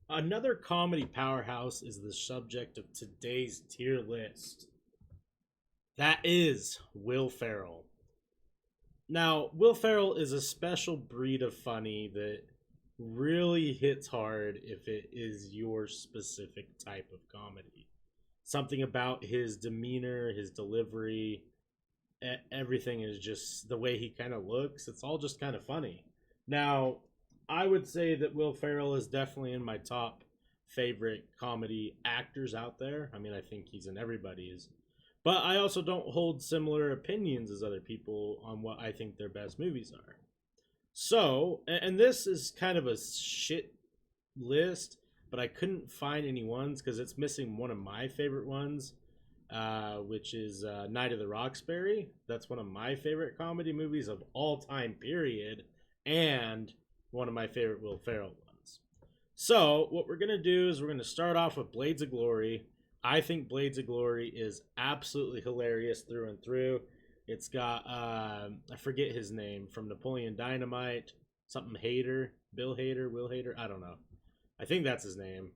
Another comedy powerhouse is the subject of today's tier list. That is Will Ferrell. Now, Will Ferrell is a special breed of funny that really hits hard if it is your specific type of comedy. Something about his demeanor, his delivery, everything is just the way he kind of looks. It's all just kind of funny. Now, I would say that Will Ferrell is definitely in my top favorite comedy actors out there. I mean, I think he's in everybody's. But I also don't hold similar opinions as other people on what I think their best movies are. So, and this is kind of a shit list, but I couldn't find any ones because it's missing one of my favorite ones, which is Night of the Roxbury. That's one of my favorite comedy movies of all time, period, and one of my favorite Will Ferrell ones. So, what we're going to do is we're going to start off with Blades of Glory. I think Blades of Glory is absolutely hilarious through and through. It's got, I forget his name, from Napoleon Dynamite, something Hader, Bill Hader, Will Hader, I don't know. I think that's his name.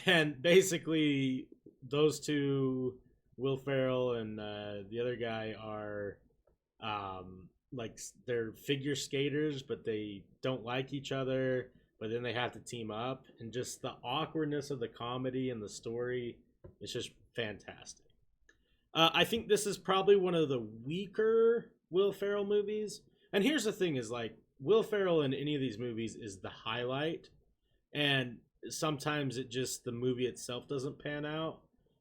And basically, those two, Will Ferrell and the other guy, are like they're figure skaters, but they don't like each other. But then they have to team up, and just the awkwardness of the comedy and the story is just fantastic. I think this is probably one of the weaker Will Ferrell movies. And here's the thing: is like Will Ferrell in any of these movies is the highlight, and sometimes it just the movie itself doesn't pan out.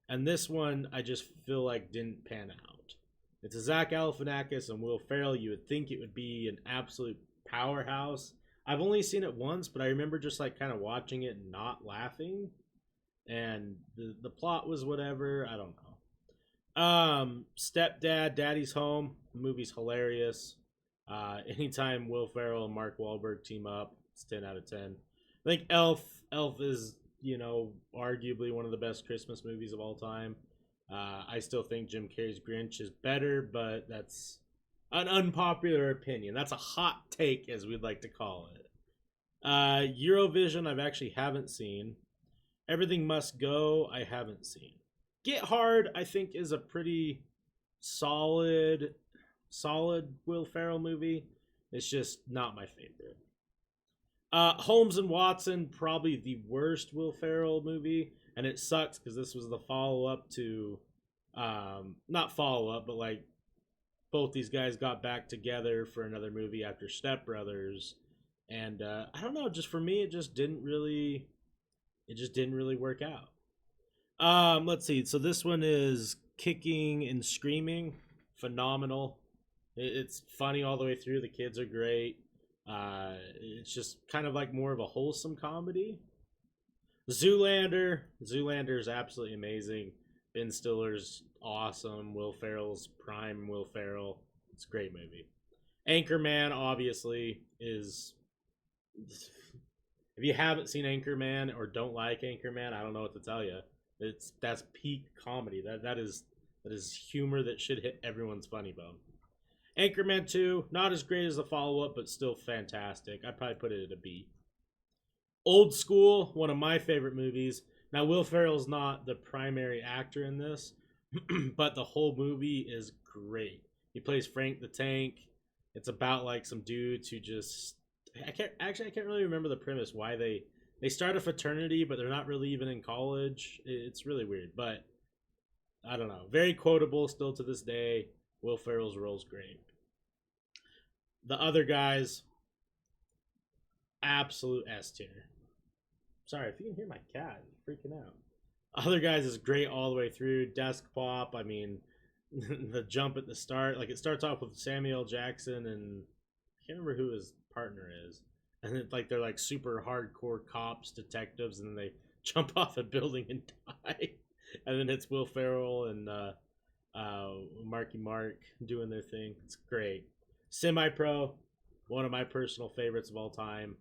And this one, I just feel like didn't pan out. It's a Zach Galifianakis and Will Ferrell. You would think it would be an absolute powerhouse. I've only seen it once, but I remember just like kind of watching it and not laughing. And the plot was whatever. I don't know. Stepdad, Daddy's Home. The movie's hilarious. Anytime Will Ferrell and Mark Wahlberg team up, it's 10 out of 10. I think Elf. Elf is, arguably one of the best Christmas movies of all time. I still think Jim Carrey's Grinch is better, but that's an unpopular opinion. That's a hot take, as we'd like to call it. Eurovision, I've actually haven't seen. Everything Must Go, I haven't seen. Get Hard, I think, is a pretty solid Will Ferrell movie. It's just not my favorite. Holmes and Watson, probably the worst Will Ferrell movie, and it sucks because this was the follow up to, not follow up, but like both these guys got back together for another movie after Step Brothers, and I don't know, just for me, it just didn't really work out. Let's see. So this one is Kicking and Screaming, phenomenal. It's funny all the way through. The kids are great. It's just kind of like more of a wholesome comedy. Zoolander is absolutely amazing. Ben Stiller's awesome. Will Ferrell's prime Will Ferrell. It's a great movie. Anchorman obviously is. If you haven't seen Anchorman or don't like Anchorman, I don't know what to tell you. That's peak comedy. That is humor that should hit everyone's funny bone. Anchorman 2, not as great as the follow up, but still fantastic. I'd probably put it at a B. Old School, one of my favorite movies. Now, Will Ferrell's not the primary actor in this, but the whole movie is great. He plays Frank the Tank. It's about like some dudes who just I can't really remember the premise why they start a fraternity, but they're not really even in college. It's really weird, but I don't know. Very quotable still to this day. Will Ferrell's role's great. The other guys, absolute S tier. Sorry if you can hear my cat, he's freaking out. Other guys is great all the way through. Desk Pop, I mean, the jump at the start, like it starts off with Samuel Jackson and I can't remember who his partner is, and it's like they're like super hardcore cops, detectives, and then they jump off a building and die, and then it's Will Ferrell and Marky Mark doing their thing. It's great. Semi Pro, one of my personal favorites of all time.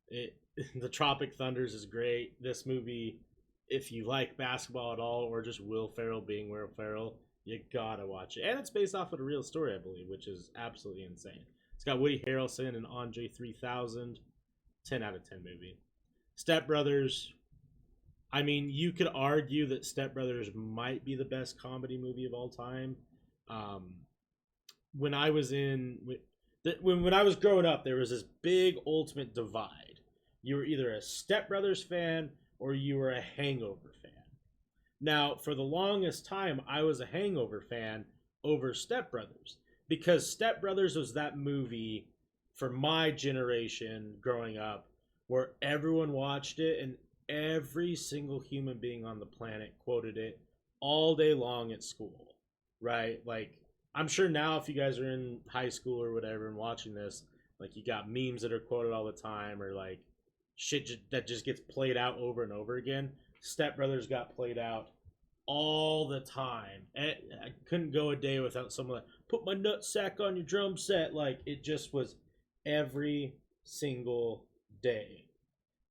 The Tropic Thunders is great. This movie, if you like basketball at all, or just Will Ferrell being Will Ferrell, you gotta watch it. And it's based off of a real story, I believe, which is absolutely insane. It's got Woody Harrelson and Andre 3000. 10 out of 10 movie. Step Brothers, I mean, you could argue that Step Brothers might be the best comedy movie of all time. Um, when I was in when I was growing up, there was this big ultimate divide. You were either a Step Brothers fan or you were a Hangover fan. Now, for the longest time, I was a Hangover fan over Step Brothers because Step Brothers was that movie for my generation growing up where everyone watched it and every single human being on the planet quoted it all day long at school, right? Like, I'm sure now if you guys are in high school or whatever and watching this, like, you got memes that are quoted all the time or like that just gets played out over and over again. Step Brothers got played out all the time. I couldn't go a day without someone like, put my nut sack on your drum set. Like, it just was every single day.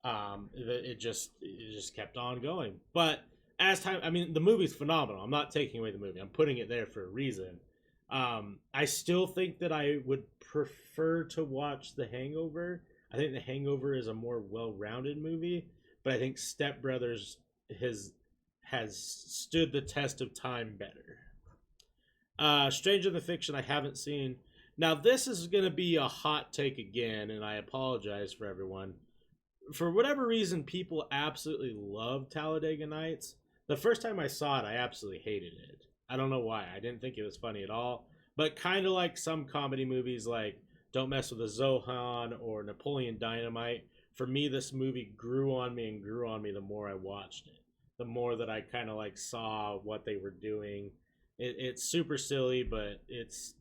It just kept on going. But as time, I mean, the movie's phenomenal. I'm not taking away the movie. I'm putting it there for a reason. I still think that I would prefer to watch The Hangover. I think The Hangover is a more well-rounded movie, but I think Step Brothers has stood the test of time better. Stranger Than Fiction I haven't seen. Now this is going to be a hot take again, and I apologize for everyone. For whatever reason, people absolutely love Talladega Nights. The first time I saw it, I absolutely hated it. I don't know why. I didn't think it was funny at all. But kind of like some comedy movies like Don't Mess with the Zohan or Napoleon Dynamite, for me, this movie grew on me and grew on me the more I watched it. The more that I kind of like saw what they were doing. It's super silly, but it's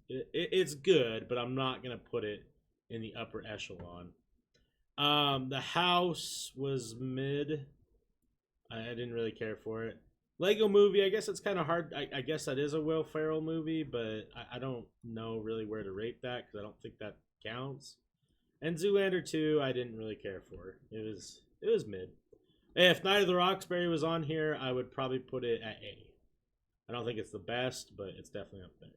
good, but I'm not going to put it in the upper echelon. The House was mid. I didn't really care for it. Lego Movie, I guess it's kind of hard. I guess that is a Will Ferrell movie, but I don't know really where to rate that because I don't think that counts. And Zoolander 2, I didn't really care for. It was mid. If Night of the Roxbury was on here, I would probably put it at A. I don't think it's the best, but it's definitely up there.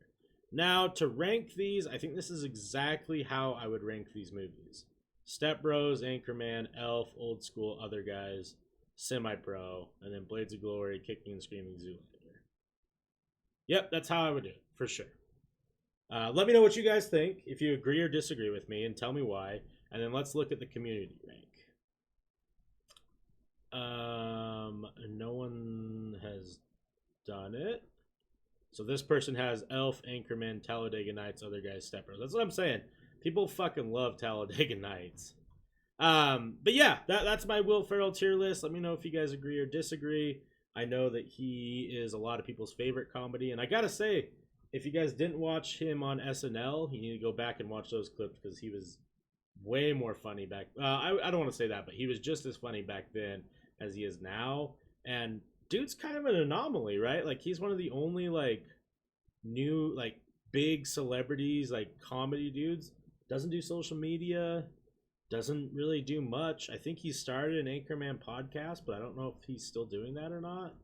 Now, to rank these, I think this is exactly how I would rank these movies. Step Bros, Anchorman, Elf, Old School, Other Guys, Semi-Pro, and then Blades of Glory, Kicking and Screaming, Zoolander. Yep, that's how I would do it, for sure. Let me know what you guys think, if you agree or disagree with me, and tell me why. And then let's look at the community rank. No one has done it. So this person has Elf, Anchorman, Talladega Nights, Other Guys, Step Bros. That's what I'm saying. People fucking love Talladega Nights. But yeah, that's my Will Ferrell tier list. Let me know if you guys agree or disagree. I know that he is a lot of people's favorite comedy, and I gotta say, if you guys didn't watch him on SNL, you need to go back and watch those clips because he was way more funny back. I don't want to say that, but he was just as funny back then as he is now. And dude's kind of an anomaly, right? Like, he's one of the only like new like big celebrities, like comedy dudes. Doesn't do social media, doesn't really do much. I think he started an Anchorman podcast, but I don't know if he's still doing that or not.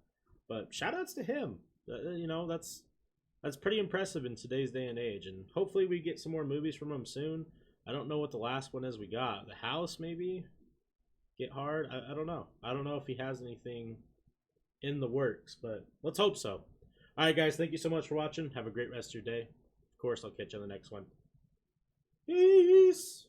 But shout outs to him. That's pretty impressive in today's day and age. And hopefully we get some more movies from him soon. I don't know what the last one is we got. The House, maybe? Get Hard? I don't know. I don't know if he has anything in the works, but let's hope so. All right, guys, thank you so much for watching. Have a great rest of your day. Of course, I'll catch you on the next one. Peace!